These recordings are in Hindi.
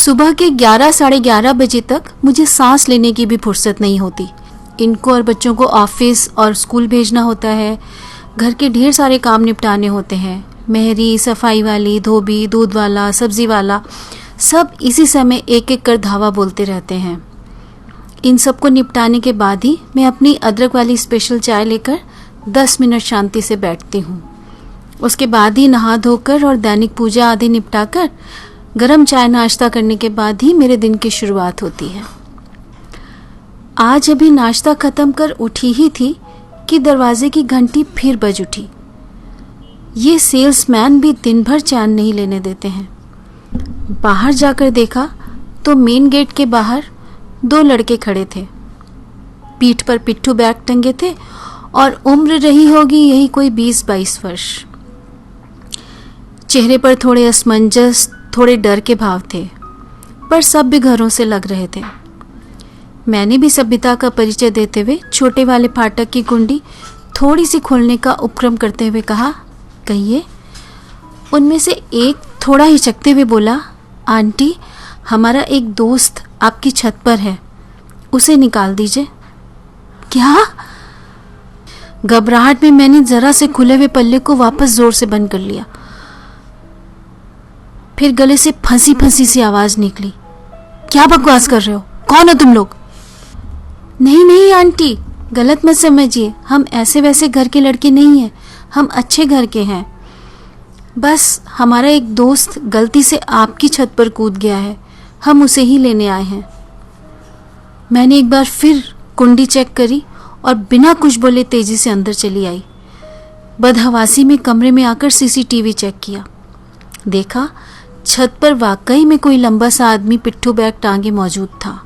सुबह के 11 साढ़े 11 बजे तक मुझे सांस लेने की भी फुर्सत नहीं होती। इनको और बच्चों को ऑफिस और स्कूल भेजना होता है, घर के ढेर सारे काम निपटाने होते हैं। मेहरी, सफाई वाली, धोबी, दूध वाला, सब्जी वाला, सब इसी समय एक एक कर धावा बोलते रहते हैं। इन सब को निपटाने के बाद ही मैं अपनी अदरक वाली स्पेशल चाय लेकर 10 मिनट शांति से बैठती हूँ। उसके बाद ही नहा धोकर और दैनिक पूजा आदि निपटाकर गरम चाय नाश्ता करने के बाद ही मेरे दिन की शुरुआत होती है। आज अभी नाश्ता ख़त्म कर उठी ही थी कि दरवाजे की घंटी फिर बज उठी। ये सेल्समैन भी दिन भर चैन नहीं लेने देते हैं। बाहर जाकर देखा तो मेन गेट के बाहर 2 लड़के खड़े थे। पीठ पर पिट्ठू बैग टंगे थे और उम्र रही होगी यही कोई 20-22 वर्ष। चेहरे पर थोड़े असमंजस, थोड़े डर के भाव थे, पर सब भी घरों से लग रहे थे। मैंने भी सभ्यता का परिचय देते हुए छोटे वाले फाटक की कुंडी थोड़ी सी खोलने का उपक्रम करते हुए कहा, कहिए। उनमें से एक थोड़ा हिचकते हुए बोला, आंटी, हमारा एक दोस्त आपकी छत पर है, उसे निकाल दीजिए। क्या? घबराहट में मैंने जरा से खुले हुए पल्ले को वापस जोर से बंद कर लिया। फिर गले से फंसी फंसी सी आवाज निकली, क्या बकवास कर रहे हो? कौन हो तुम लोग? नहीं नहीं आंटी, गलत मत समझिए, हम ऐसे वैसे घर के लड़के नहीं हैं, हम अच्छे घर के हैं। बस हमारा एक दोस्त गलती से आपकी छत पर कूद गया है, हम उसे ही लेने आए हैं। मैंने एक बार फिर कुंडी चेक करी और बिना कुछ बोले तेजी से अंदर चली आई। बदहवासी में कमरे में आकर सीसीटीवी चेक किया। देखा छत पर वाकई में कोई लंबा सा आदमी पिट्ठू बैग टांगे मौजूद था।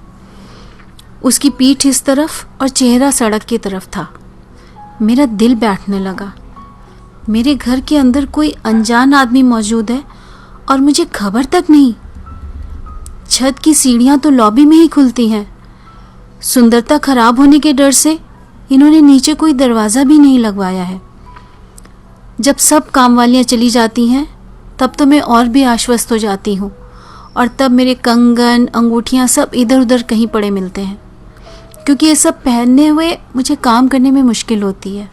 उसकी पीठ इस तरफ और चेहरा सड़क की तरफ था। मेरा दिल बैठने लगा। मेरे घर के अंदर कोई अनजान आदमी मौजूद है और मुझे खबर तक नहीं। छत की सीढ़ियां तो लॉबी में ही खुलती हैं। सुंदरता खराब होने के डर से इन्होंने नीचे कोई दरवाज़ा भी नहीं लगवाया है। जब सब काम वालियां चली जाती हैं तब तो मैं और भी आश्वस्त हो जाती हूँ, और तब मेरे कंगन, अंगूठियाँ सब इधर उधर कहीं पड़े मिलते हैं, क्योंकि ये सब पहनने हुए मुझे काम करने में मुश्किल होती है।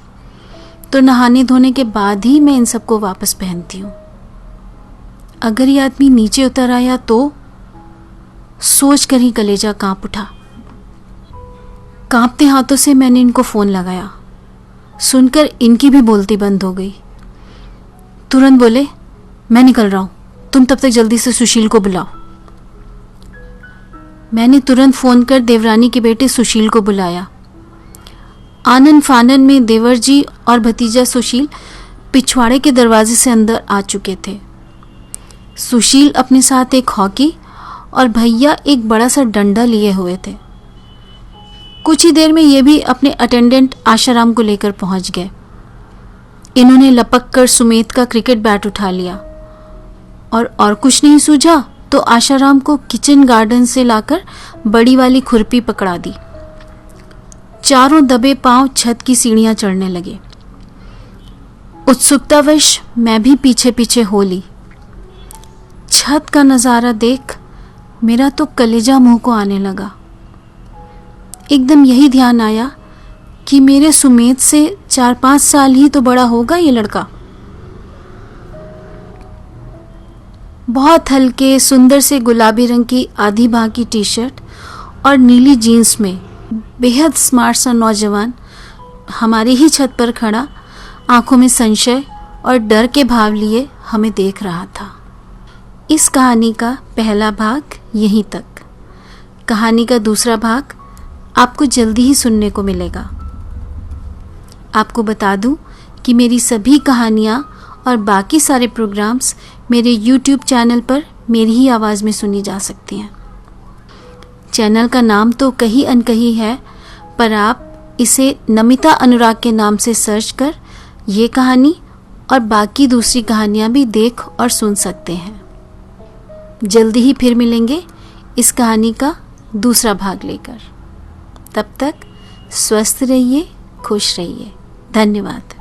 तो नहाने धोने के बाद ही मैं इन सबको वापस पहनती हूँ। अगर ये आदमी नीचे उतर आया तो सोच कर ही कलेजा कांप उठा। कांपते हाथों से मैंने इनको फ़ोन लगाया। सुनकर इनकी भी बोलती बंद हो गई। तुरंत बोले, मैं निकल रहा हूँ, तुम तब तक जल्दी से सुशील को बुलाओ। मैंने तुरंत फ़ोन कर देवरानी के बेटे सुशील को बुलाया। आनन फानन में देवर जी और भतीजा सुशील पिछवाड़े के दरवाजे से अंदर आ चुके थे। सुशील अपने साथ एक हॉकी और भैया एक बड़ा सा डंडा लिए हुए थे। कुछ ही देर में ये भी अपने अटेंडेंट आशाराम को लेकर पहुंच गए। इन्होंने लपक कर सुमेत का क्रिकेट बैट उठा लिया और कुछ नहीं सूझा तो आशाराम को किचन गार्डन से लाकर बड़ी वाली खुरपी पकड़ा दी। चारों दबे पांव छत की सीढ़ियां चढ़ने लगे। उत्सुकतावश मैं भी पीछे पीछे हो ली। छत का नज़ारा देख मेरा तो कलेजा मुंह को आने लगा। एकदम यही ध्यान आया कि मेरे सुमेत से 4-5 साल ही तो बड़ा होगा ये लड़का। बहुत हल्के सुंदर से गुलाबी रंग की आधी बांह की टी शर्ट और नीली जीन्स में बेहद स्मार्ट सा नौजवान हमारी ही छत पर खड़ा आंखों में संशय और डर के भाव लिए हमें देख रहा था। इस कहानी का पहला भाग यहीं तक। कहानी का दूसरा भाग आपको जल्दी ही सुनने को मिलेगा। आपको बता दूं कि मेरी सभी कहानियाँ और बाकी सारे प्रोग्राम्स मेरे YouTube चैनल पर मेरी ही आवाज़ में सुनी जा सकती हैं। चैनल का नाम तो कहीं अनकहीं है, पर आप इसे नमिता अनुराग के नाम से सर्च कर ये कहानी और बाकी दूसरी कहानियाँ भी देख और सुन सकते हैं। जल्दी ही फिर मिलेंगे इस कहानी का दूसरा भाग लेकर। तब तक स्वस्थ रहिए, खुश रहिए। धन्यवाद।